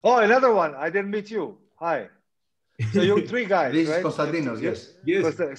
Oh, another one. I didn't meet you. Hi. So you three guys, This right? is Konstantinos, yes.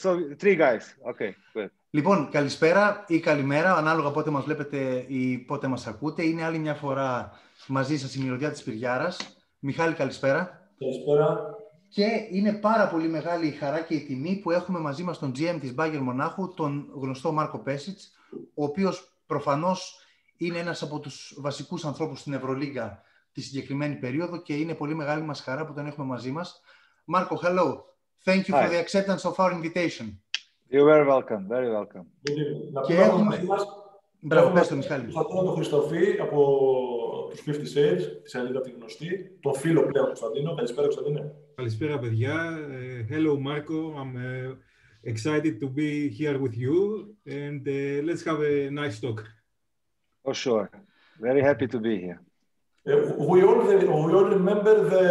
So 3 guys. Okay, good. Λοιπόν, καλησπέρα ή καλημέρα, ανάλογα πότε μας βλέπετε ή πότε μας ακούτε. Είναι άλλη μια φορά μαζί σας η Μυρωδιά της Σπυριάρας. Μιχάλη, καλησπέρα. Καλησπέρα. Και είναι πάρα πολύ μεγάλη η χαρά και η τιμή που έχουμε μαζί μας τον GM της Bayern Μονάχου, τον γνωστό Μάρκο Πέσιτς, ο οποίος προφανώς είναι ένας από τους βασικούς ανθρώπους στην Ευρωλίγκα τη συγκεκριμένη περίοδο και είναι πολύ μεγάλη μας χαρά που τον έχουμε μαζί μας. Μάρκο, hello. Thank you for the acceptance of our invitation. You're very welcome, very welcome. Να πούμε μαζί μας, μπράβο, πες το, Μιχάλη. Τον Κωνσταντίνο τον Χριστοφή από τους 50 Shades, τη σελίδα τη γνωστή, τον φίλο πλέον Κωνσταντίνο. Καλησπέρα, Κωνσταντίνε. Καλησπέρα, παιδιά. Hello, Marko. I'm excited to be here with you and let's have a nice talk. For sure. Very happy to be here. We all remember the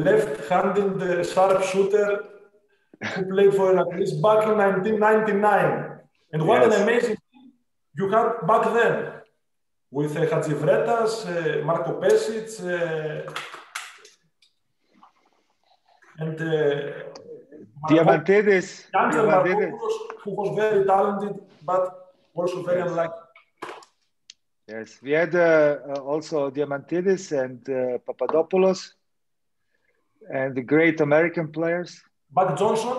left-handed sharpshooter who played for Iraklis back in 1999. And what an amazing team you had back then. With Chatzivrettas, Marko Pešić, and Diamantidis. Papadopoulos, who was very talented, but also very unlucky. Yes, we had also Diamantidis and Papadopoulos and the great American players. Buck Johnson.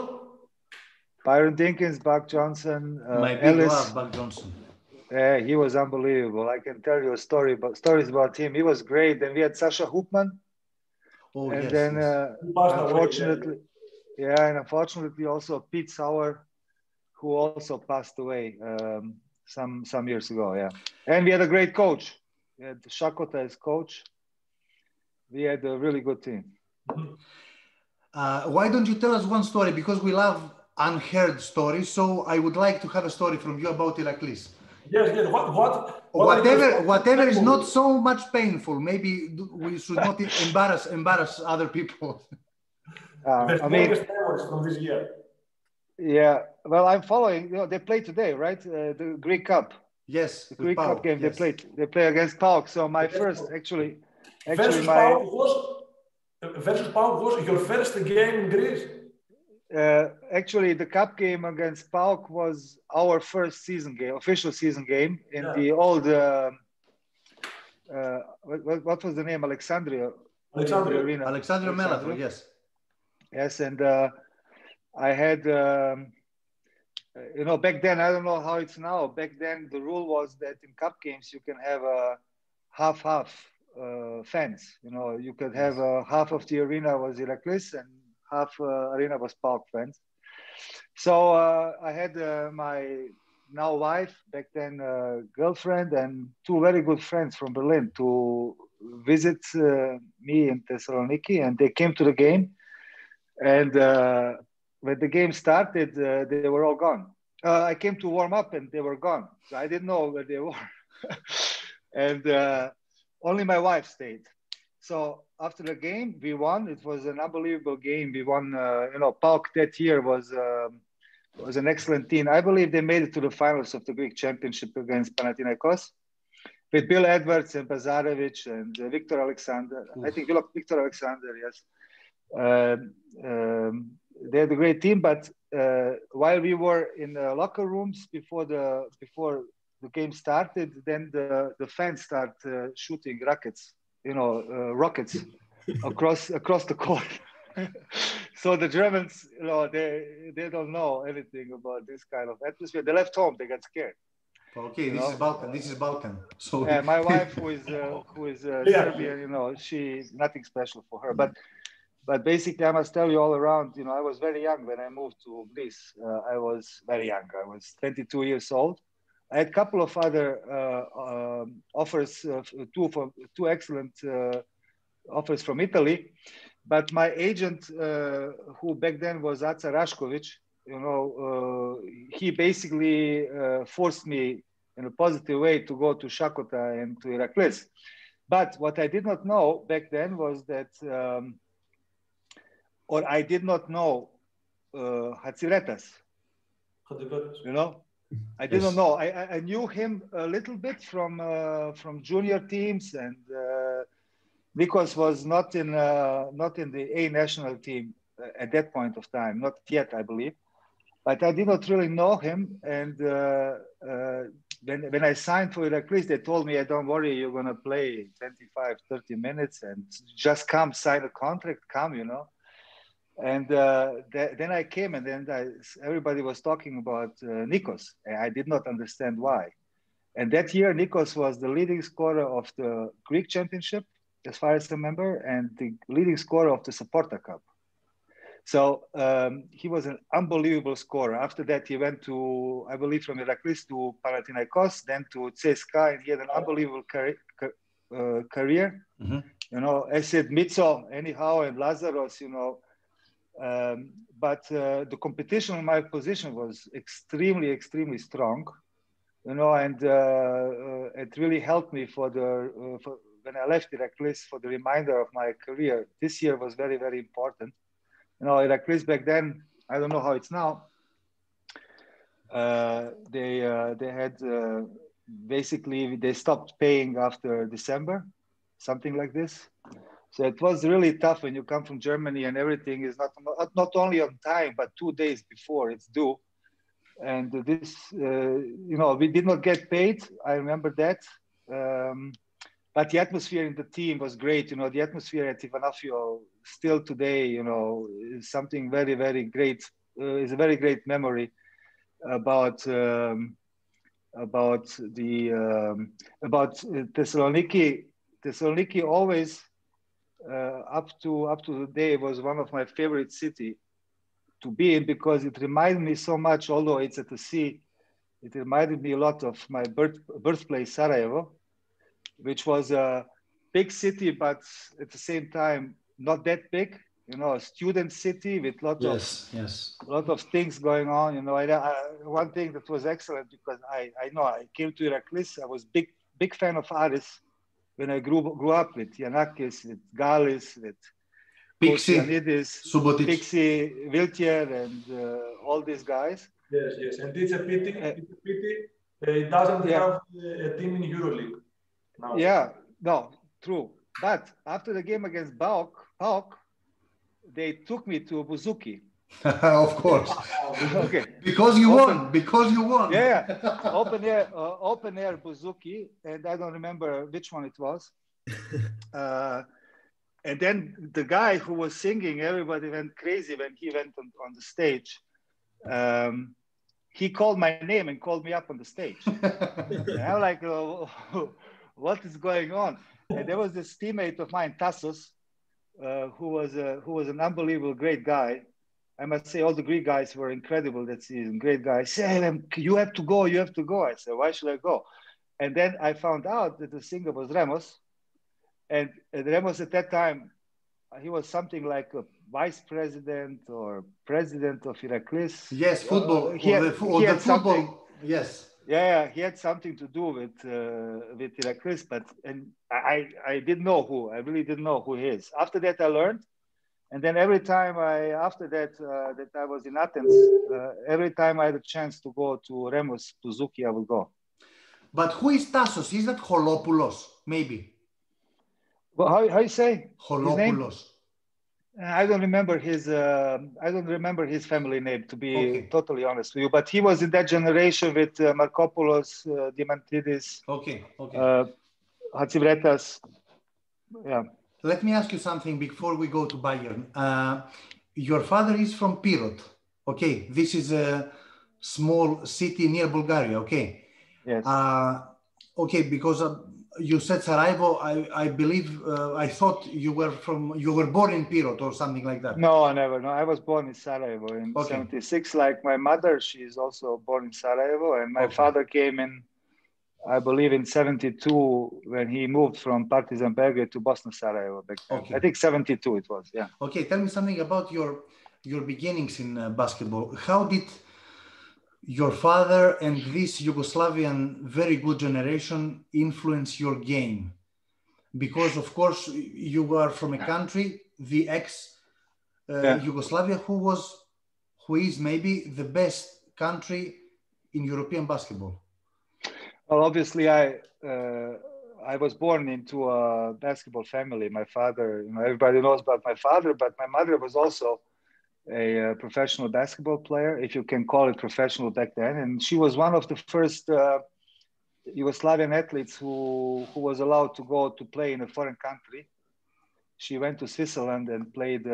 Byron Dinkins, Buck Johnson. My big love, Buck Johnson. He was unbelievable. I can tell you stories about him. He was great. Then we had Sasha Hoopman. Oh, and yes, then, yes. unfortunately also Pete Sauer, who also passed away some years ago. Yeah, and we had a great coach. We had Shakota as coach. We had a really good team. Why don't you tell us one story? Because we love unheard stories. So I would like to have a story from you about Iraklis. Yes. Whatever is not so much painful. Maybe we should not embarrass other people. The strongest memories from this year. Yeah, well, I'm following. You know, they play today, right? The Greek Cup. Yes, the Greek PAOK, Cup game. Yes. They play against PAOK. So my first, actually, versus PAOK was your first game in Greece. Actually, the cup game against PAOK was our first season game, official season game in the old. What was the name? Alexandria Arena. Alexandria Melathon, yes. Yes, and I had, back then, I don't know how it's now. Back then, the rule was that in cup games, you can have a half fans. You could have half of the arena was Iraklis and half arena was PAOK fans. So I had my now wife, back then girlfriend, and 2 very good friends from Berlin to visit me in Thessaloniki, and they came to the game. And when the game started, they were all gone. I came to warm up and they were gone. So I didn't know where they were. And only my wife stayed. So after the game, we won. It was an unbelievable game. We won, PAOK that year was an excellent team. I believe they made it to the finals of the Greek championship against Panathinaikos with Bill Edwards and Bazarevic and Victor Alexander. I think Victor Alexander, yes. They had a great team, but while we were in the locker rooms before the game started, then the fans start shooting rockets across the court. So the Germans, they don't know anything about this kind of atmosphere. They left home; they got scared. Okay, this is Balkan. So my wife, who is Serbian, she nothing special for her, but basically, I must tell you all around, I was very young when I moved to Greece. I was very young. I was 22 years old. I had a couple of other offers, 2 excellent offers from Italy. But my agent, who back then was Aca Rašković, he basically forced me in a positive way to go to Shakota and to Iraklis. But what I did not know back then was that... or I did not know Chatzivrettas. I didn't know. I knew him a little bit from junior teams, and Nikos was not in the A national team at that point of time, not yet, I believe. But I did not really know him. And when I signed for Iraklis, they told me, don't worry, you're going to play 25, 30 minutes and just come sign a contract, come, you know. And then I came, and then everybody was talking about Nikos. And I did not understand why. And that year, Nikos was the leading scorer of the Greek championship, as far as I remember, and the leading scorer of the Supporter Cup. So he was an unbelievable scorer. After that, he went to, I believe, from Iraklis to Panathinaikos, then to CSKA, and he had an unbelievable career. Mm-hmm. You know, I said Mitso, anyhow, and Lazaros, you know. But the competition in my position was extremely, extremely strong, you know, and it really helped me for when I left Iraklis for the remainder of my career. This year was very, very important. You know, Iraklis back then, I don't know how it's now. They had basically, they stopped paying after December, something like this. So it was really tough when you come from Germany and everything is not only on time, but 2 days before it's due. And this, you know, we did not get paid. I remember that. But the atmosphere in the team was great. You know, the atmosphere at Ivanafio still today, you know, is something very, very great. It's a very great memory about Thessaloniki. Thessaloniki always, up to the day, was one of my favorite city to be in, because it reminded me so much, although it's at the sea, it reminded me a lot of my birthplace, Sarajevo, which was a big city, but at the same time, not that big, you know, a student city with lot of things going on, you know. One thing that was excellent, because I know I came to Iraklis, I was big fan of Aris when I grew up with Yanakis, with Galis, with Konstantinos, Pixie, Viltier, and all these guys. Yes, and it's a pity. It doesn't have a team in Euroleague now. Yeah, no, true. But after the game against PAOK, they took me to Buzuki. Of course. Okay. Because you won. Yeah. Open air Buzuki, and I don't remember which one it was. And then the guy who was singing, everybody went crazy when he went on the stage. He called my name and called me up on the stage. And I'm like, what is going on? And there was this teammate of mine, Tassos, who was an unbelievable great guy. I must say, all the Greek guys were incredible that season. Great guys. Say, you have to go. I said, why should I go? And then I found out that the singer was Remos. And Remos at that time, he was something like a vice president or president of Iraklis. Yes, football. Yes. Yeah, he had something to do with Iraklis, and I didn't know who. I really didn't know who he is. After that, I learned. And then every time that I was in Athens, every time I had a chance to go to Remos, Buzuki, I would go. But who is Tassos? Is that Holopoulos, maybe? Well, how you say? Holopoulos. I don't remember his family name, to be totally honest with you. But he was in that generation with Markopoulos, Diamantidis, Chatzivrettas. Yeah. Let me ask you something before we go to Bayern. Your father is from Pirot. Okay, this is a small city near Bulgaria. Okay. Yes. Okay, because you said Sarajevo. I believe I thought you were born in Pirot or something like that. No, never. No, I was born in Sarajevo in 76. Like my mother, she is also born in Sarajevo, and my father came in, I believe, in 72 when he moved from Partizan Belgrade to Bosna Sarajevo back then. I think 72 it was. Yeah. Okay, tell me something about your beginnings in basketball. How did your father and this Yugoslavian very good generation influence your game? Because of course you are from a country, the Yugoslavia, who is maybe the best country in European basketball. Well, obviously I I was born into a basketball family. My father, everybody knows about my father, but my mother was also a professional basketball player, if you can call it professional back then. And she was one of the first Yugoslavian athletes who was allowed to go to play in a foreign country. She went to Switzerland and played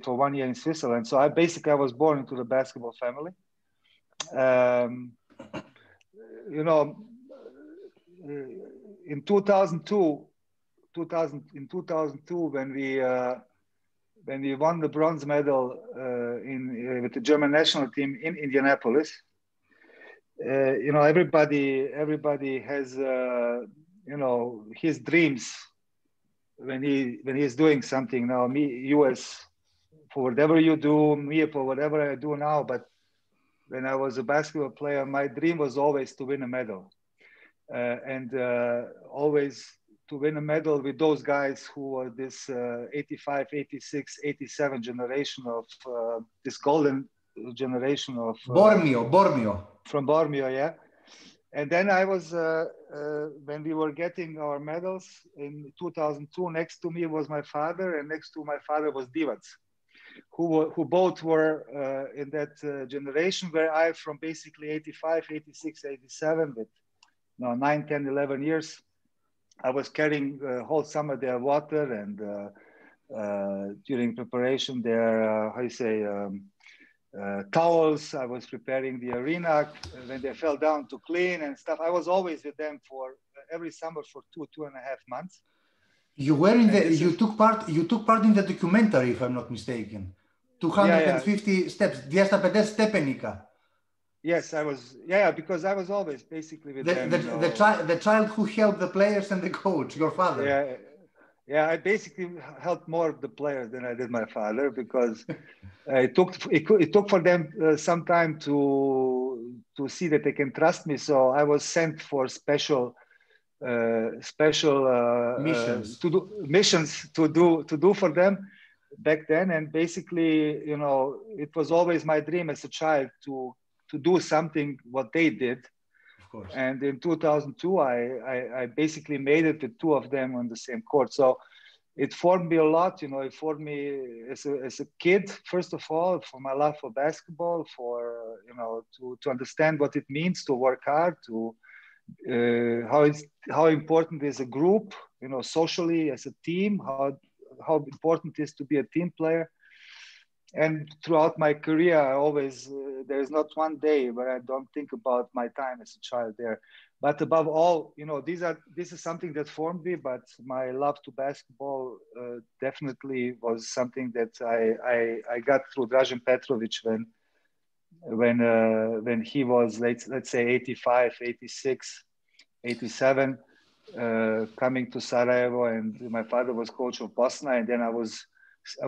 for 1 year in Switzerland. So I was born into the basketball family. In 2002, when we won the bronze medal with the German national team in Indianapolis, everybody has his dreams when he's doing something. Now, you for whatever you do, me for whatever I do now, but when I was a basketball player, my dream was always to win a medal. And always to win a medal with those guys who were this 85, 86, 87 generation of this golden generation of Bormio. From Bormio, yeah. And then I was, when we were getting our medals in 2002, next to me was my father, and next to my father was Divac, who both were in that generation where I, from basically 85, 86, 87, with 9, 10, 11 years, I was carrying whole summer their water, and during preparation their, towels. I was preparing the arena when they fell down to clean and stuff. I was always with them for every summer for 2.5 months. You were you took part in the documentary, if I'm not mistaken. 250 steps. Διασταπεντές στεπενικά. Yes, I was. Yeah, because I was always basically with them. The child who helped the players and the coach, your father. Yeah. I basically helped more of the players than I did my father, because it took for them some time to see that they can trust me. So I was sent for special missions to do for them back then. And basically, it was always my dream as a child to do something what they did. Of course. And in 2002, I basically made it with two of them on the same court. So it formed me a lot. It formed me as a kid, first of all, for my love for basketball, for to understand what it means to work hard, to how important is a group, socially as a team, how important it is to be a team player. And throughout my career, I always, there is not one day where I don't think about my time as a child there. But above all, this is something that formed me, but my love to basketball definitely was something that I got through Dražen Petrović when he was, let's say 85, 86, 87, coming to Sarajevo, and my father was coach of Bosna, and then I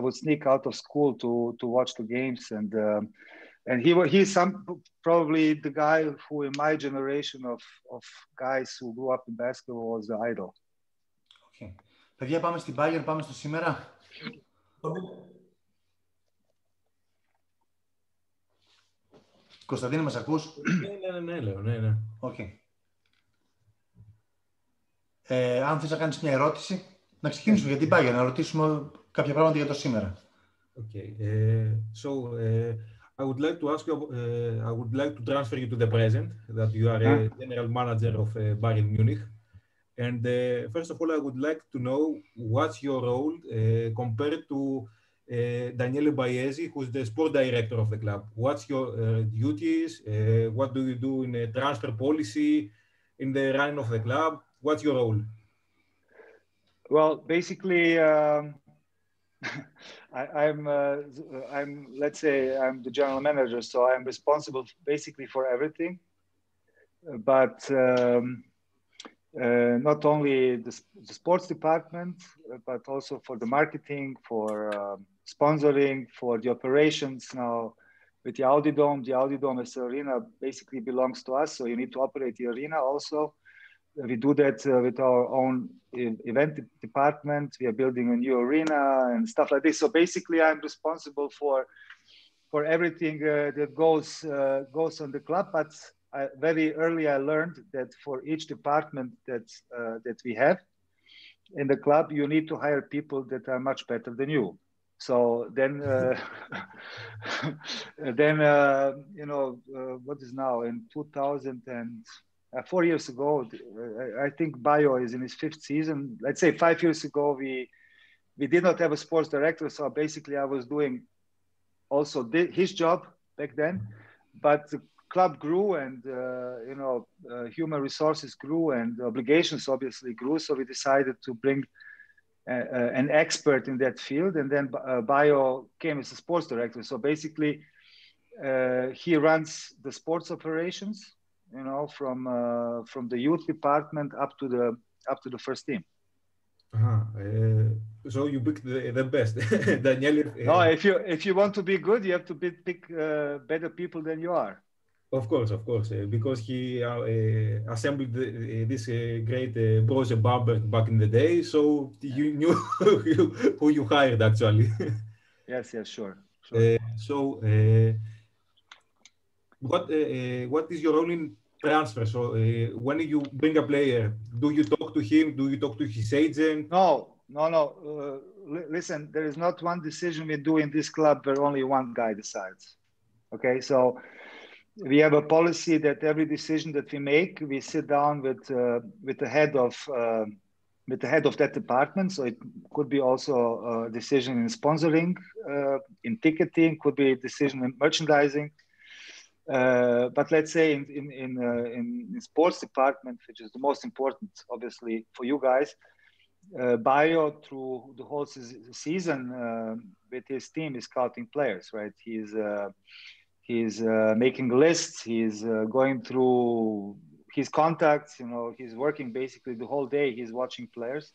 would sneak out of school to watch the games, and he's probably the guy who in my generation of guys who grew up in basketball was the idol. Okay. Παιδιά, πάμε στην Bayern, πάμε στο σήμερα. Κωνσταντίνε, μας ακούς? Ναι, λέω, ναι. Okay. Αν θες να κάνεις μια ερώτηση, να ξεκινήσουμε για την Bayern, να ρωτήσουμε κάποια πράγματα για το σήμερα. Okay. So I would like to ask you. I would like to transfer you to the present. That you are a general manager of Bayern Munich, and first of all, I would like to know what's your role compared to Daniele Baesi, who's the sport director of the club. What's your duties? What do you do in transfer policy, in the running of the club? What's your role? Well, basically, I'm let's say I'm the general manager, so I'm responsible basically for everything. But not only the sports department, but also for the marketing, for sponsoring, for the operations. Now, with the Audi Dome as an arena basically belongs to us, so you need to operate the arena also. We do that with our own event department. We are building a new arena and stuff like this. So basically, I'm responsible for everything that goes on the club. But very early I learned that for each department that we have in the club, you need to hire people that are much better than you. So then, what is now in 2000 and 4 years ago, I think Bayo is in his 5th season. Let's say 5 years ago, we did not have a sports director. So basically I was doing also his job back then, but the club grew and, human resources grew and obligations obviously grew. So we decided to bring an expert in that field, and then Bayo came as a sports director. So basically, he runs the sports operations, from the youth department up to the first team. So you picked the best, Daniel. No, if you want to be good, you have to pick better people than you are. Of course, because he assembled this great Brose Bamberg back in the day, so you knew who you hired actually. Yes, sure. What is your role in transfer? So when you bring a player, do you talk to him? Do you talk to his agent? No. Listen, there is not one decision we do in this club where only one guy decides. Okay, so we have a policy that every decision that we make, we sit down with the head of that department. So it could be also a decision in sponsoring, in ticketing, could be a decision in merchandising. But let's say in sports department, which is the most important, obviously, for you guys, Bayo through the whole season with his team is scouting players, right? He's making lists. He's going through his contacts. He's working basically the whole day. He's watching players,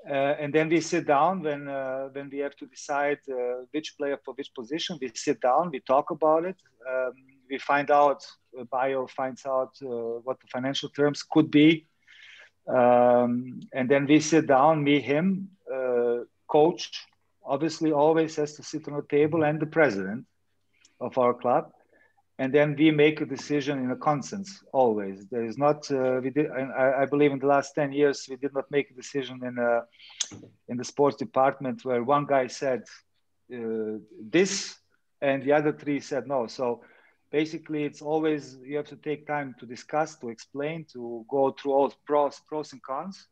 and then we sit down when we have to decide which player for which position. We sit down. We talk about it. We find out. Bayo finds out what the financial terms could be, and then we sit down. Me, him, coach. Obviously, always has to sit on the table, and the president of our club, and then we make a decision in a consensus. Always, there is not. I believe in the last 10 years we did not make a decision in the sports department where one guy said this and the other 3 said no. So basically, it's always you have to take time to discuss, to explain, to go through all pros and cons,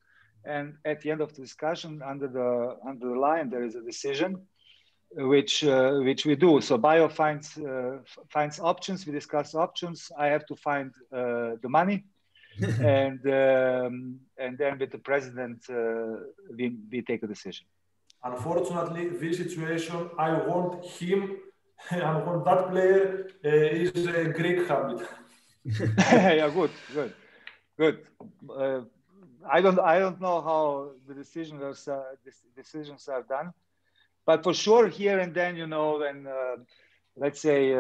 and at the end of the discussion, under the line, there is a decision. Which we do. So Bayo finds options. We discuss options. I have to find the money, and then with the president, we take a decision. Unfortunately, this situation, I want him. I want that player is a Greek habit. Yeah, good. I don't know how the decisions are done. But for sure, here and then, when, let's say,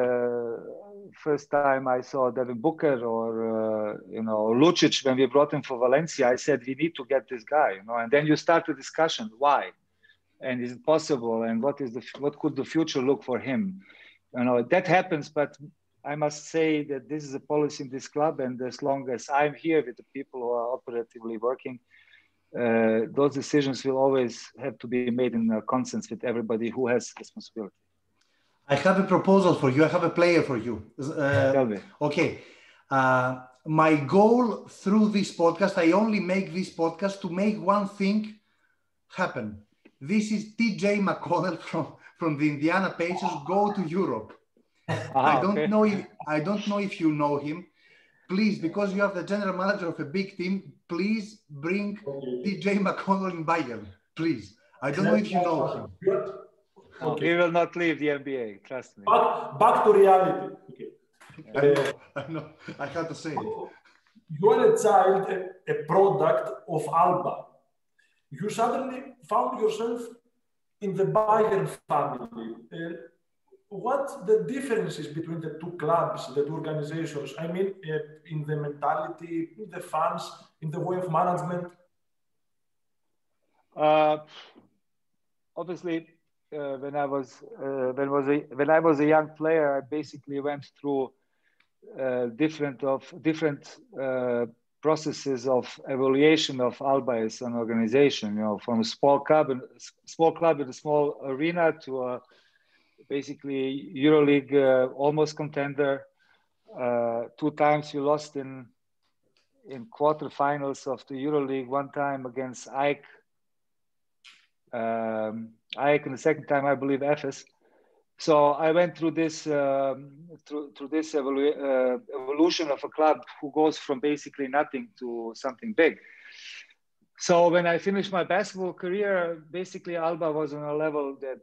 first time I saw Devin Booker or, Lucic, when we brought him for Valencia, I said, we need to get this guy, and then you start the discussion, why? And is it possible? And what could the future look for him? That happens, but I must say that this is a policy in this club. And as long as I'm here with the people who are operatively working, those decisions will always have to be made in consensus with everybody who has responsibility. I have a proposal for you. I have a player for you. Tell me. Okay. My goal through this podcast, I only make this podcast to make one thing happen. This is TJ McConnell from the Indiana Pacers go to Europe. I don't know if you know him. Please, because you are the general manager of a big team, please bring TJ McConnell in Bayern. Please. I don't know if you know him. Okay. He will not leave the NBA, trust me. Back to reality. Okay. I know. I had to say it. You are a child, a product of Alba. You suddenly found yourself in the Bayern family. What the differences between the two clubs, the two organizations? I mean, in the mentality, in the fans, in the way of management? Obviously, when I was a young player, I basically went through different processes of evaluation of Alba as an organization. You know, from a small club with a small arena to a basically Euroleague almost contender. 2 times we lost in quarterfinals of the Euroleague. 1 time against AEK, and the second time I believe Efes. So I went through this evolution of a club who goes from basically nothing to something big. So when I finished my basketball career, basically Alba was on a level that,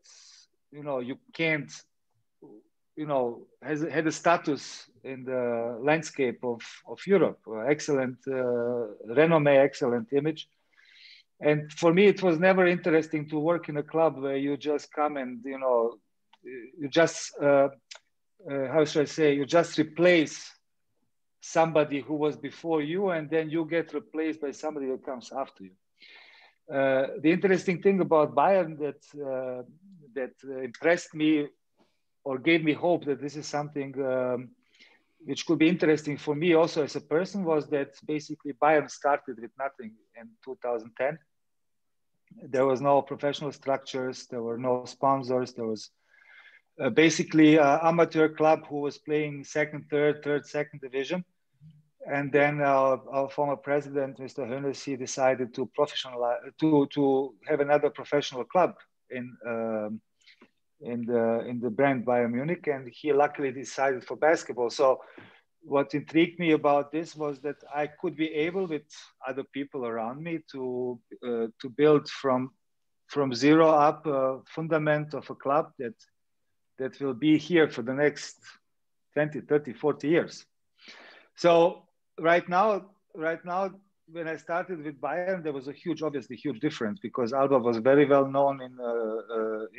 you know, you can't, you know, had a status in the landscape of Europe. Excellent renomme, excellent image. And for me, it was never interesting to work in a club where you just come and, you know, you just, how should I say, you just replace somebody who was before you, and then you get replaced by somebody that comes after you. The interesting thing about Bayern that impressed me or gave me hope that this is something which could be interesting for me also as a person was that basically Bayern started with nothing in 2010. There was no professional structures, there were no sponsors, there was basically an amateur club who was playing second, second division. And then our former president, Mr. Hennessy, decided to have another professional club in the brand Bayern Munich, and he luckily decided for basketball. So what intrigued me about this was that I could be able, with other people around me, to build from zero up a fundament of a club that will be here for the next 20, 30, 40 years. So right now, when I started with Bayern, there was obviously huge difference because Alba was very well known in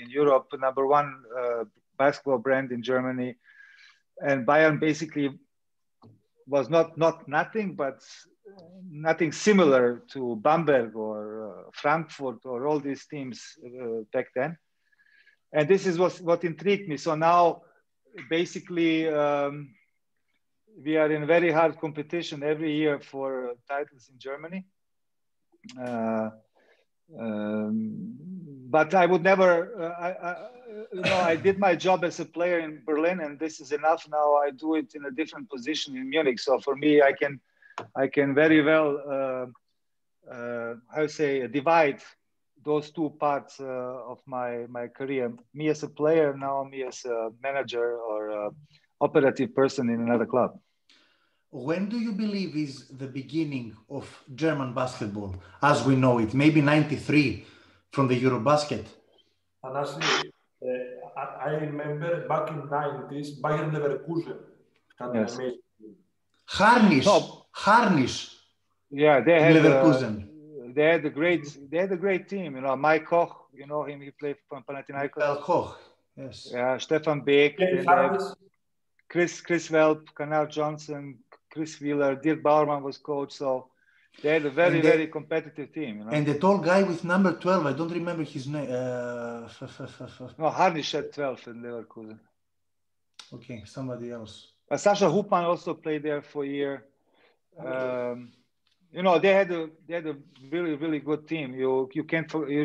Europe, #1 basketball brand in Germany, and Bayern basically was not nothing, but nothing similar to Bamberg or Frankfurt or all these teams back then. And this is what intrigued me. So now, basically, we are in very hard competition every year for titles in Germany. But I would never, I did my job as a player in Berlin, and this is enough. Now I do it in a different position in Munich. So for me, I can very well, divide those 2 parts of my career. Me as a player, now me as a manager or operative person in another club. When do you believe is the beginning of German basketball as we know it? Maybe 93 from the Eurobasket? Honestly, I remember back in 90s, Bayern Leverkusen had an amazing team. Harnisch. Yeah, they had Leverkusen. They had a great team. You know, Mike Koch, you know him, he played for Panathinaikos. Koch, yes. Yeah, Stefan Beek, Chris Welp, Canal Johnson, Chris Wheeler, Dirk Bauerman was coach. So they had a very competitive team. You know? And the tall guy with number 12, I don't remember his name. No, Harnisch had 12 in Leverkusen. Okay, somebody else. Sasha Hupman also played there for a year. You know, they had a really good team. You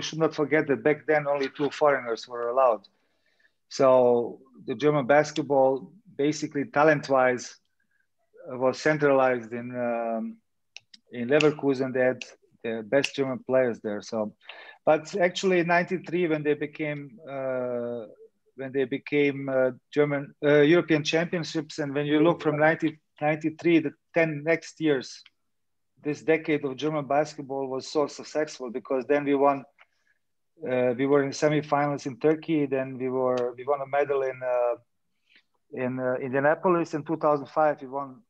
should not forget that back then only 2 foreigners were allowed. So the German basketball, basically talent-wise, was centralized in Leverkusen. They had the best German players there. So, but actually in '93 when they became German European championships, and when you look from 1993, the 10 next years, this decade of German basketball was so successful because then we won. We were in semifinals in Turkey. Then we won a medal in Indianapolis in 2005. We won.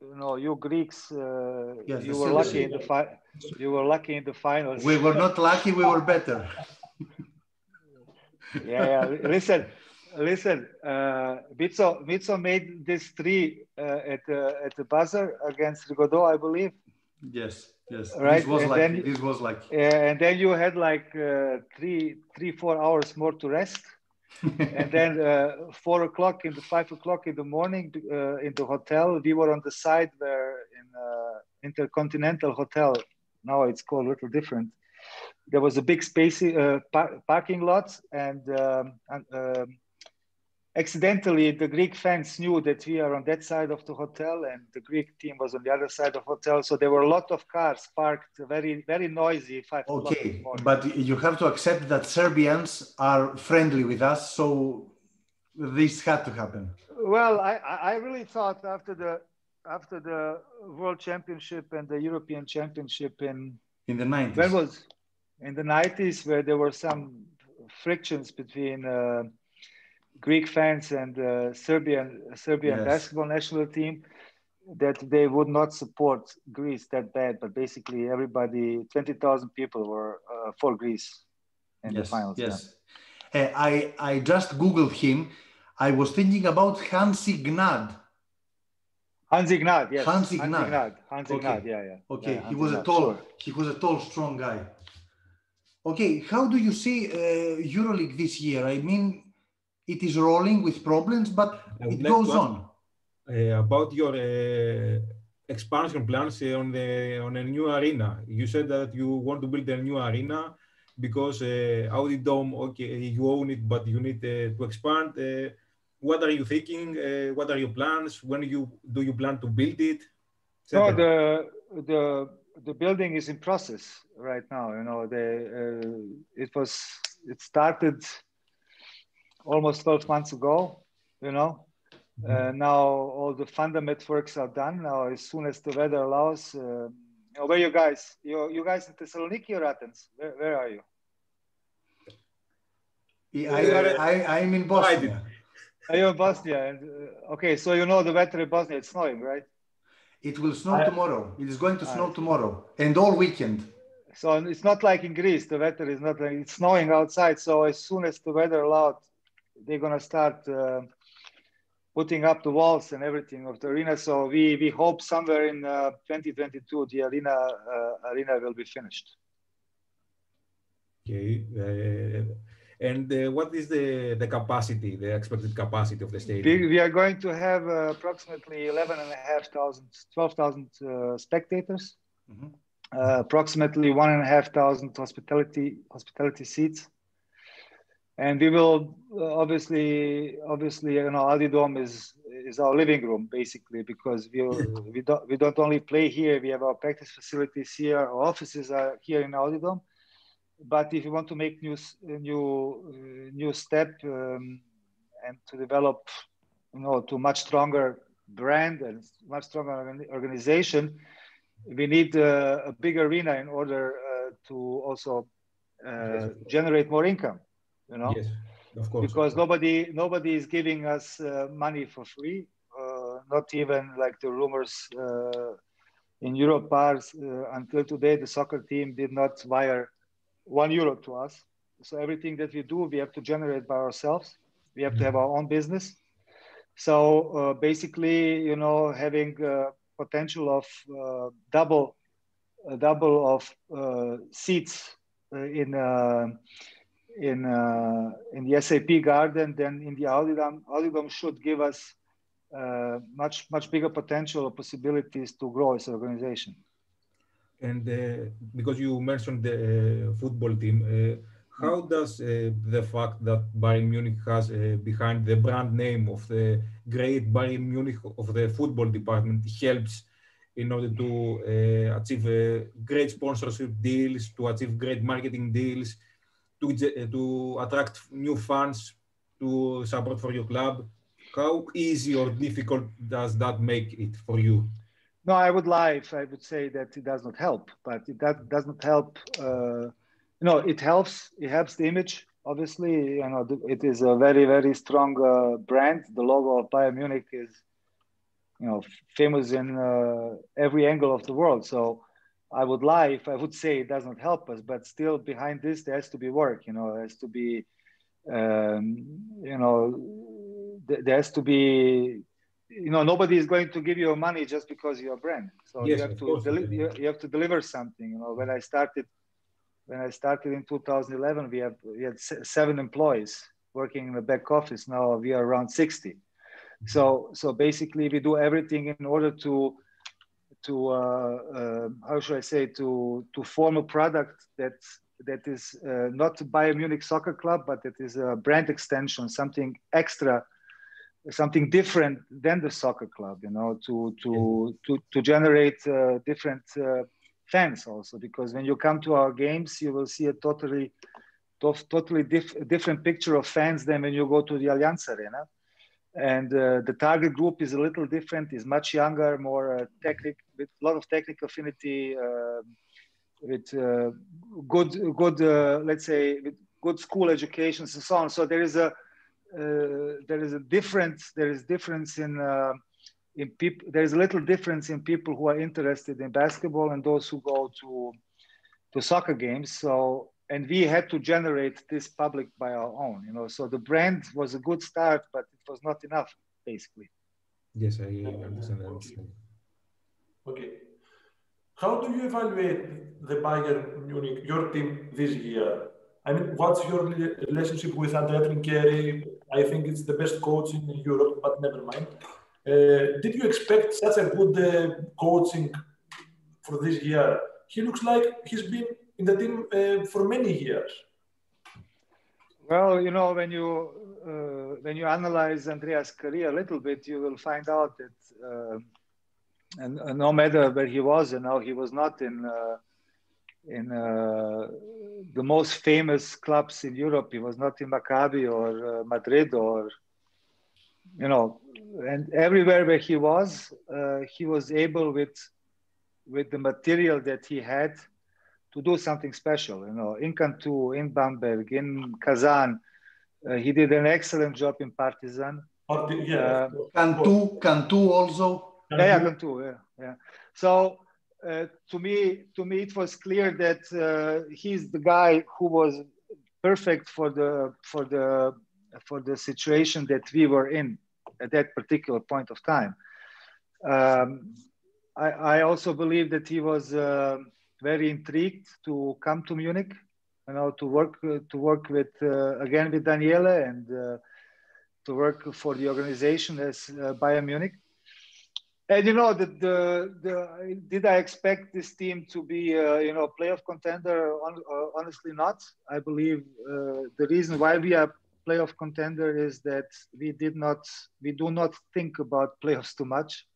You know, you Greeks. Yes, you were lucky in the You were lucky in the finals. We were not lucky. We were better. Yeah. Listen. Mitso made this 3 at the buzzer against Rigaudot, I believe. Yes. Right. This was lucky. And then you had like 3-4 hours more to rest. And then 4 o'clock in the 5 o'clock in the morning in the hotel, we were on the side where in Intercontinental Hotel, now it's called a little different. There was a big space parking lot, and accidentally the Greek fans knew that we are on that side of the hotel and the Greek team was on the other side of the hotel. So there were a lot of cars parked, very, very noisy. 5 o'clock in the morning. But you have to accept that Serbians are friendly with us, so this had to happen. Well, I really thought after the World Championship and the European Championship in the 90s. When was in the 90s, where there were some frictions between Greek fans and Serbian yes. basketball national team, that they would not support Greece that bad, but basically everybody, 20,000 people were for Greece in the finals. Yes. I just Googled him. I was thinking about Hansi Gnad. Hansi Gnad, yes. Hansi Gnad, yeah. Okay, yeah, he was a tall, strong guy. Okay, how do you see EuroLeague this year? I mean, it is rolling with problems, but it goes on. About your expansion plans on a new arena. You said that you want to build a new arena because Audi Dome, okay, you own it, but you need to expand. What are you thinking? What are your plans? When do you plan to build it? No, the building is in process right now. You know, it started almost 12 months ago. You know, now all the fundament works are done. Now, as soon as the weather allows, where you guys? You guys in Thessaloniki or Athens? Where are you? I'm in Bosnia. Are you in Bosnia? And, okay, so you know the weather in Bosnia, it's snowing, right? It will snow tomorrow. It is going to snow tomorrow and all weekend. So it's not like in Greece. The weather is not like it's snowing outside. So as soon as the weather allowed, they're going to start putting up the walls and everything of the arena. So we hope somewhere in 2022, the arena will be finished. Okay. And what is the capacity, the expected capacity of the stadium? We are going to have approximately 12,000 spectators, approximately 1,500 hospitality seats. And we will obviously, you know, Audi Dome is our living room basically, because we don't only play here. We have our practice facilities here. Our offices are here in Audi Dome. But if you want to make new step and to develop, you know, to much stronger brand and much stronger organization, we need a big arena in order to also generate more income. You know, yes, of course. Because nobody is giving us money for free. Not even like the rumors in Europe are. Until today, the soccer team did not wire €1 to us. So everything that we do, we have to generate by ourselves. We have to have our own business. So basically, you know, having potential of double of seats in the SAP Garden, then in the Audi Dome should give us much bigger potential or possibilities to grow as an organization. And because you mentioned the football team, how does the fact that Bayern Munich has behind the brand name of the great Bayern Munich of the football department helps in order to achieve great sponsorship deals, to achieve great marketing deals, to attract new fans to support for your club? How easy or difficult does that make it for you? No, I would lie if I would say that it does not help, but it does not help. You know, it helps. It helps the image. Obviously, you know, it is a very, very strong brand. The logo of Bayern Munich is, you know, famous in every angle of the world. So I would lie if I would say it doesn't help us. But still, behind this, there has to be work. You know, there has to be, you know, there has to be. You know, nobody is going to give you money just because you're a brand. So yes, you have to deliver something. You know, when I started in 2011, we had 7 employees. working in the back office. Now we are around 60. So basically we do everything in order to how should I say, to form a product that is not Bayern Munich soccer club, but that is a brand extension, something extra, something different than the soccer club, you know, to generate different fans also, because when you come to our games, you will see a totally different picture of fans than when you go to the Allianz Arena. And the target group is a little different, is much younger, more with a lot of technical affinity, with good let's say, with good school educations and so on. So there is a difference in people. There is a little difference in people who are interested in basketball and those who go to soccer games. So, and we had to generate this public by our own, you know. So the brand was a good start, but it was not enough, basically. Yes, I understand. Okay. How do you evaluate the Bayern Munich, your team this year? I mean, what's your relationship with Andrea Trinchieri? I think it's the best coach in Europe, but never mind. Did you expect such a good coaching for this year? He looks like he's been in the team for many years. Well, you know, when you analyze Andrea's career a little bit, you will find out that, and no matter where he was, you know, he was not in the most famous clubs in Europe. He was not in Maccabi or Madrid, or, you know, and everywhere where he was able with the material that he had to do something special, you know, in Cantu, in Bamberg, in Kazan. He did an excellent job in Partizan. Cantu also. Yeah, Cantu, yeah. So to me, it was clear that he's the guy who was perfect for the situation that we were in at that particular point of time. I also believe that he was very intrigued to come to Munich, you know, to work with again with Daniele, and to work for the organization as Bayern Munich. And you know, did I expect this team to be you know, playoff contender? Honestly, not. I believe the reason why we are playoff contender is that we do not think about playoffs too much.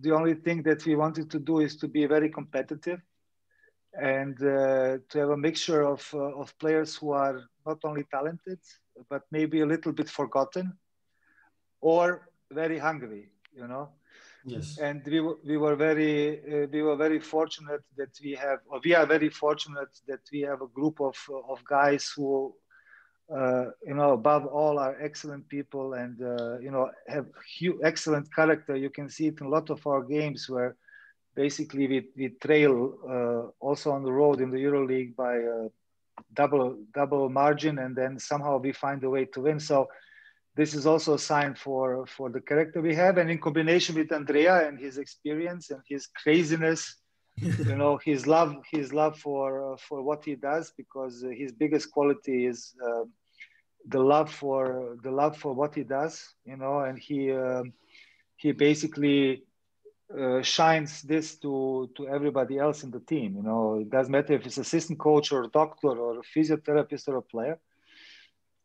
The only thing that we wanted to do is to be very competitive, and to have a mixture of players who are not only talented, but maybe a little bit forgotten or very hungry, you know. Yes. And we were very fortunate that we are very fortunate that we have a group of guys who, you know, above all are excellent people, and you know, have excellent character. You can see it in a lot of our games where basically we trail also on the road in the Euroleague by double margin, and then somehow we find a way to win. So this is also a sign for the character we have, and in combination with Andrea and his experience and his craziness, you know, his love for what he does, because his biggest quality is the love for what he does, you know, and he basically shines this to everybody else in the team. You know, it doesn't matter if it's assistant coach or a doctor or a physiotherapist or a player.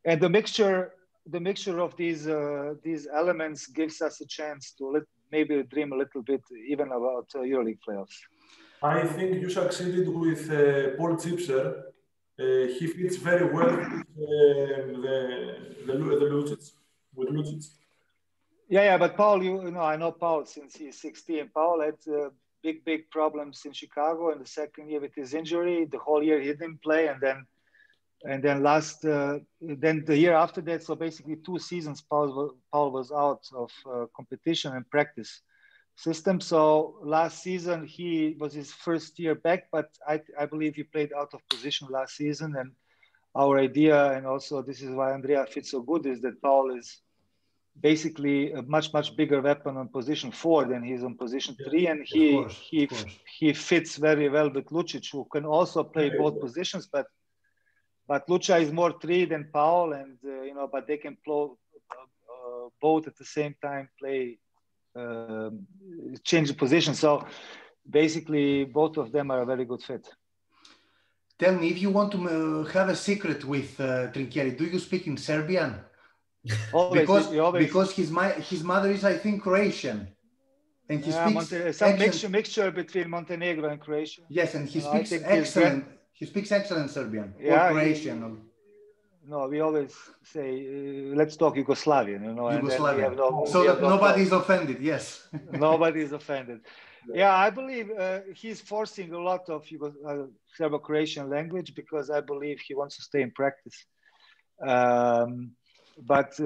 And the mixture of these elements gives us a chance to maybe dream a little bit even about Euroleague playoffs. I think you succeeded with Paul Zipser. He fits very well with Lucic. Yeah, but Paul, you know, I know Paul since he's 16. Paul had big problems in Chicago in the second year with his injury. The whole year he didn't play, and then the year after that. So basically 2 seasons, Paul was out of competition and practice system. So last season he was his first year back, but I believe he played out of position last season. And our idea, and also this is why Andrea fits so good, is that Paul is basically a much bigger weapon on position 4 than he's on position 3, and he fits very well with Lucic, who can also play both positions, but But Lucha is more three than Paul, and but they can both at the same time play, change the position. So basically, both of them are a very good fit. Tell me, if you want to have a secret with Trinchieri, do you speak in Serbian? Always, because his mother is, I think, Croatian, and he speaks some mixture between Montenegro and Croatia. Yes, and he speaks excellent. He speaks excellent Serbian or Croatian. No, we always say, let's talk Yugoslavian, Yugoslavia. So that nobody is offended, yes. Nobody is offended. Yeah, I believe he's forcing a lot of Serbo-Croatian language because I believe he wants to stay in practice. But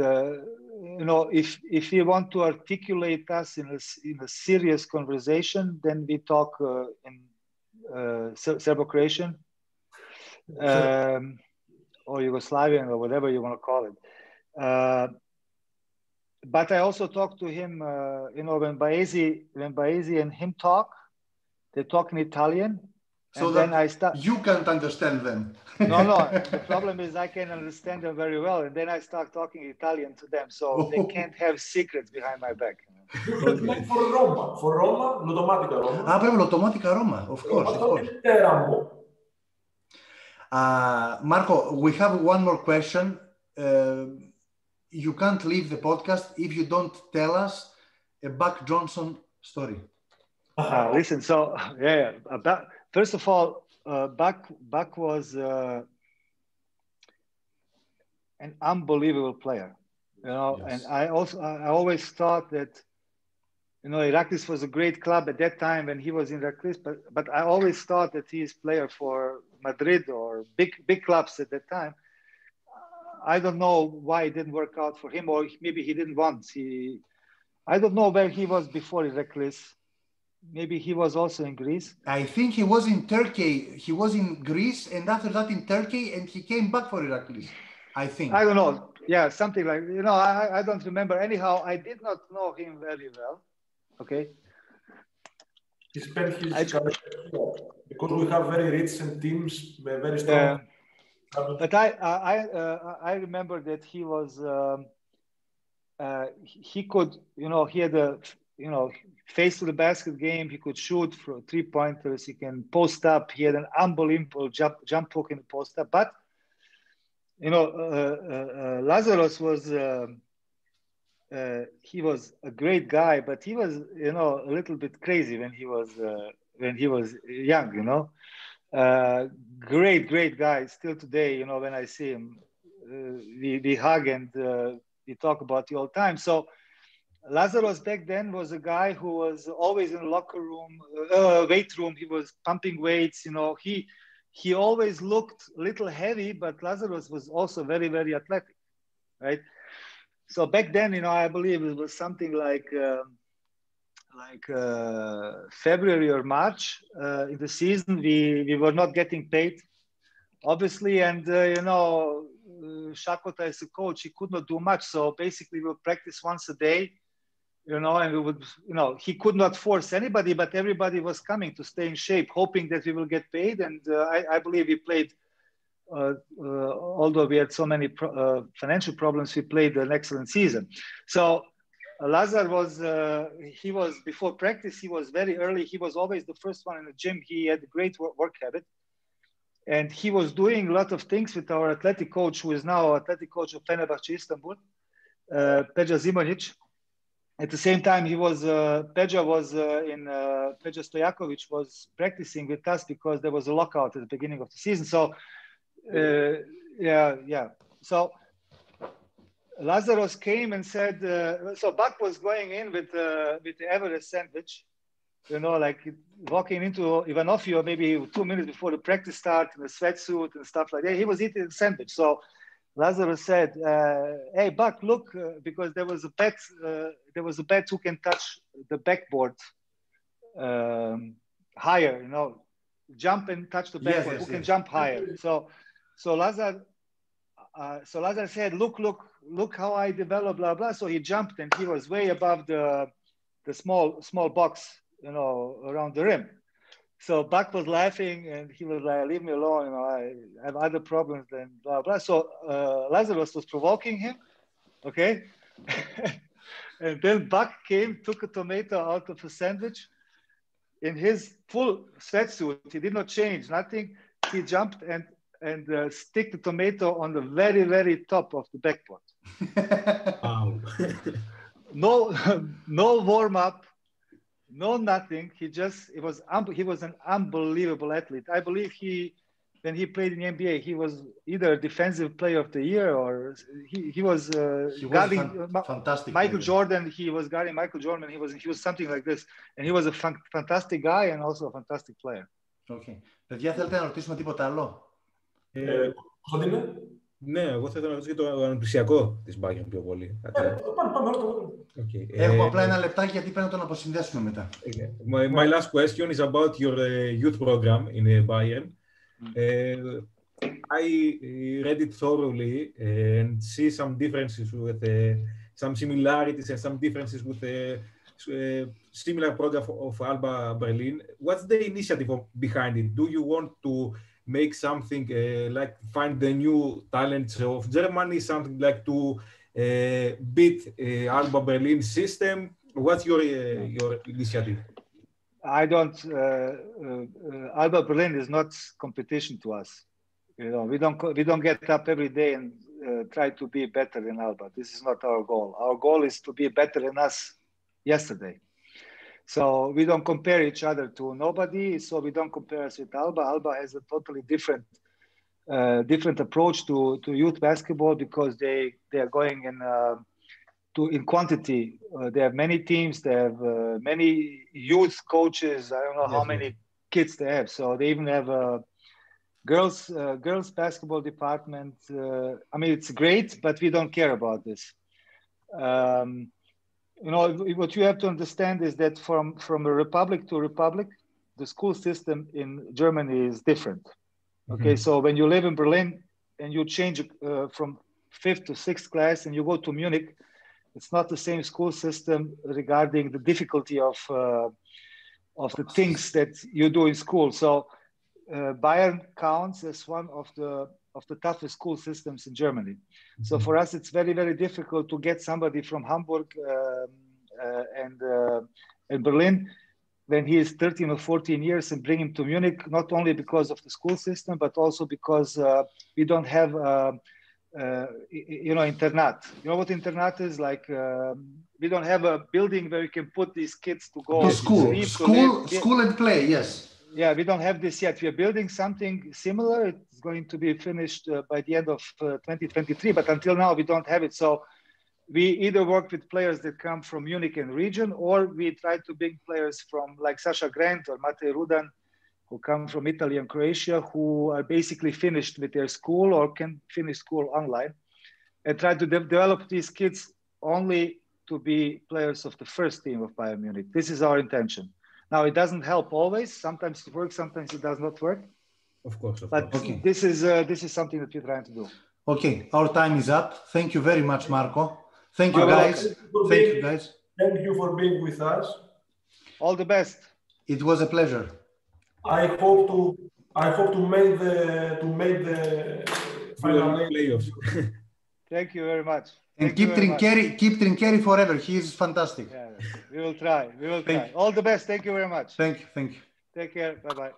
if we want to articulate us in a serious conversation, then we talk in Serbo-Croatian. Or Yugoslavian or whatever you want to call it. But I also talk to him, when Baezi and him talk, they talk in Italian. So and then you can't understand them. No. The problem is I can understand them very well. And then I start talking Italian to them. So they can't have secrets behind my back. Like for Roma, l'automatica Roma. Ah, proprio l'automatica Roma, of course. Marko, we have one more question. You can't leave the podcast if you don't tell us a Buck Johnson story. Listen, so first of all, Buck was an unbelievable player, yes. And I always thought that Iraklis was a great club at that time when he was in Iraklis, but I always thought that he is player for Madrid or big clubs at that time. I don't know why it didn't work out for him, or maybe he didn't want. I don't know where he was before Iraklis. Maybe he was also in Greece. I think he was in Turkey. He was in Greece, and after that in Turkey, and he came back for Iraklis, I think. I don't know. Yeah, something like, I don't remember. Anyhow, I did not know him very well. Okay. He spent his career because we have very rich and teams, very strong. But I remember that he was he could he had a face to the basket game. He could shoot for 3-pointers. He can post up. He had an unbelievable jump hook in the post up. But Lazaros was. He was a great guy, but he was, a little bit crazy when he was young. Great guy. Still today, when I see him, we hug and we talk about it all the time. So Lazaros back then was a guy who was always in the locker room, weight room. He was pumping weights. He always looked a little heavy, but Lazaros was also very, very athletic, right? So back then, I believe it was something like February or March in the season. We were not getting paid, obviously, and Shakota as a coach, he could not do much. So basically, we would practice once a day, and we would, he could not force anybody, but everybody was coming to stay in shape, hoping that we will get paid. And I believe we played. Although we had so many financial problems, we played an excellent season. So Lazar was, he was, before practice, he was very early. He was always the first one in the gym. He had a great work habit. And he was doing a lot of things with our athletic coach, who is now athletic coach of Fenerbahce Istanbul, Peja Zimonic. At the same time, Peja Stojakovic was practicing with us because there was a lockout at the beginning of the season. So So Lazaros came and said, so Buck was going in with the Everest sandwich, like walking into Ivanofio maybe 2 minutes before the practice start in a sweatsuit and stuff like that. He was eating a sandwich. So Lazaros said, hey, Buck, look, because there was a bet who can touch the backboard higher, jump and touch the backboard, who can jump higher. So Lazar said, look how I developed, blah, blah. So he jumped and he was way above the small box, around the rim. So Buck was laughing, and he was like, "Leave me alone. You know, I have other problems than blah blah." So Lazaros was provoking him, okay. And then Buck came, took a tomato out of a sandwich. In his full sweatsuit, he did not change, nothing. He jumped and stick the tomato on the very, very top of the backboard. Wow. No warm up, no nothing. He was an unbelievable athlete. I believe when he played in the NBA, he was either defensive player of the year or he was guarding fantastic Michael player. Jordan. He was guarding Michael Jordan. He was something like this, and he was a fantastic guy and also a fantastic player. Okay. Παιδιά, θέλετε να ρωτήσουμε τίποτα άλλο? Κωνσταντίνε. Ναι, εγώ θα ήθελα να ρωτήσω και το αναπτυξιακό της Bayern πιο πολύ. Πάμε. Έχουμε απλά ένα λεπτάκι γιατί πρέπει να τον αποσυνδέσουμε μετά. My last question is about your youth program in Bayern. I read it thoroughly and see some differences with some similarities and some differences with the similar program of Alba Berlin. What's the initiative behind it? Do you want to make something like find the new talents of Germany, something like to beat Alba Berlin system? What's your initiative? I don't. Alba Berlin is not competition to us. You know, we don't get up every day and try to be better than Alba. This is not our goal. Our goal is to be better than us yesterday. So we don't compare each other to nobody. So we don't compare us with Alba. Alba has a totally different approach to youth basketball because they are going in quantity. They have many teams. They have many youth coaches. I don't know how many kids they have. So they even have a girls basketball department. I mean, it's great, but we don't care about this. You know, what you have to understand is that from a republic to republic, the school system in Germany is different. Okay, so when you live in Berlin and you change from 5th to 6th class and you go to Munich, it's not the same school system regarding the difficulty of the things that you do in school. So Bayern counts as one of the toughest school systems in Germany. So for us, it's very, very difficult to get somebody from Hamburg and Berlin when he is 13 or 14 years and bring him to Munich, not only because of the school system, but also because we don't have, internat. You know what internat is? Like, we don't have a building where you can put these kids to go to school and play, yes. Yeah, we don't have this yet. We are building something similar. It's going to be finished by the end of 2023, but until now, we don't have it. So we either work with players that come from Munich and region, or we try to bring players from like Sasha Grant or Matej Rudan, who come from Italy and Croatia, who are basically finished with their school or can finish school online, and try to develop these kids only to be players of the first team of Bayern Munich. This is our intention. Now, it doesn't help always. Sometimes it works, sometimes it does not work. Of course. But okay. This is something that we're trying to do. Okay, our time is up. Thank you very much, Marko. Thank you, guys. Thank you, guys. Thank you for being with us. All the best. It was a pleasure. I hope to make the final playoffs. Thank you very much. And keep Trinchieri forever. He is fantastic. Yeah, we will try. All the best. Thank you very much. Thank you. Take care. Bye-bye.